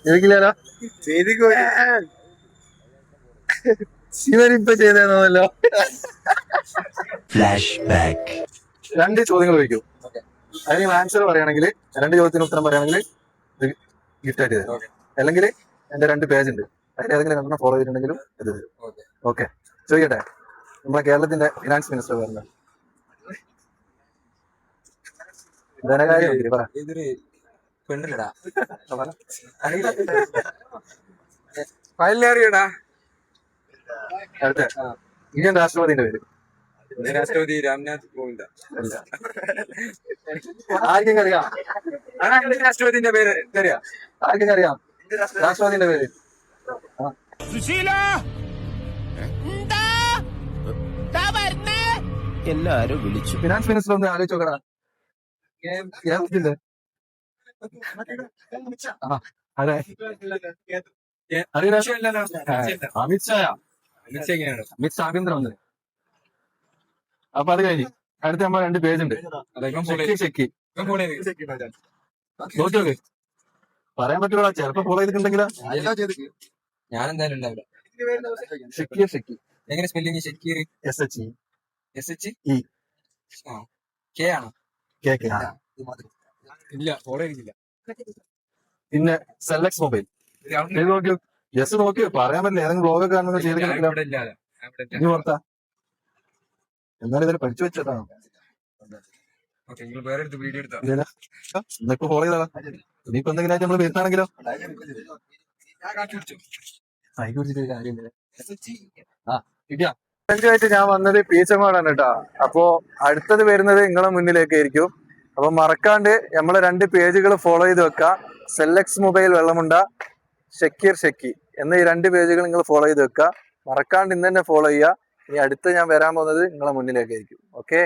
ചോദിക്കില്ലല്ലോ. ഇവരിപ്പൊ ചെയ്തോ. Flash back. 2 ചോദ്യങ്ങൾ ചോദിക്കും. അതിന് നിങ്ങൾ ആൻസർ പറയുകയാണെങ്കിൽ, 2 ചോദ്യത്തിന് ഉത്തരം പറയുകയാണെങ്കിൽ ഗിഫ്റ്റ് ആയിട്ട് തരും. അല്ലെങ്കിൽ എന്റെ 2 പേജ് ഉണ്ട്, അതിൽ ഏതെങ്കിലും 2 ഫോളോ ചെയ്തിട്ടുണ്ടെങ്കിലും ഇത് തരും. ഓക്കെ, ചോദിക്കട്ടെ. നമ്മളെ കേരളത്തിന്റെ ഫിനാൻസ് മിനിസ്റ്റർ പറഞ്ഞ ധനകാര്യമന്ത്രി പറ. അടുത്ത ഇന്ത്യൻ രാഷ്ട്രപതിന്റെ പേര്. രാഷ്ട്രപതി രാംനാഥ് കോവിന്ദ്. ആർക്കും അറിയാം? രാഷ്ട്രപതിന്റെ പേര് അറിയാം? ആർക്കും അറിയാം രാഷ്ട്രപതിന്റെ പേര്? എല്ലാരും വിളിച്ചു. ഫിനാൻസ് മിനിസ്റ്റർ ഒന്ന് ആലോചിച്ച് നോക്കടാ. കേരളത്തിന്റെ അതെ, അമിത്ഷാ. അമിത് ആഭ്യന്തരമന്ത്രി. അപ്പൊ അത് കഴിഞ്ഞ് അടുത്ത നമ്മൾ 2 പേജ് ഉണ്ട്. ചെക്കി നോക്കി പറയാൻ പറ്റൂടാ, ചിലപ്പോ ഫോളോ ചെയ്തിട്ടുണ്ടെങ്കിലോ. ഞാൻ എന്തായാലും ഉണ്ടാവില്ല. ഷെക്കി എങ്ങനെ spelling? Shakir. SHE SHE K ആണോ? KK. ഇല്ല, ഫോളോ ചെയ്തില്ല. പിന്നെ സെലക്സ് മൊബൈൽ നോക്കിയോ. യെസ് നോക്കിയോ, പറയാൻ പറ്റില്ല. ഏതെങ്കിലും ബ്ലോഗൊക്കെ കാണുന്നത് ചെയ്തിട്ടില്ല. നീ ഓർത്താ എന്നാലും ഇതൊരു പഠിച്ചു വെച്ചതാണ്. ഇന്നിപ്പോ ഫോളോ ചെയ്താ ഇനിയിപ്പോ എന്തെങ്കിലും ആയിട്ട് നമ്മള് വരുത്താണെങ്കിലോ. ായിട്ട് ഞാൻ വന്നത് പീച്ചമാടാണ് കേട്ടാ. അപ്പോ അടുത്തത് വരുന്നത് നിങ്ങളെ മുന്നിലേക്കായിരിക്കും. അപ്പൊ മറക്കാണ്ട് നമ്മളെ 2 പേജുകൾ ഫോളോ ചെയ്ത് വെക്കുക. സെലക്സ് മൊബൈൽ വെള്ളമുണ്ട, ഷക്കി എന്ന ഈ 2 പേജുകൾ നിങ്ങൾ ഫോളോ ചെയ്ത് വെക്കുക. മറക്കാണ്ട് ഇന്ന് തന്നെ ഫോളോ ചെയ്യുക. ഇനി അടുത്ത് ഞാൻ വരാൻ പോകുന്നത് നിങ്ങളെ മുന്നിലേക്കായിരിക്കും. ഓക്കെ.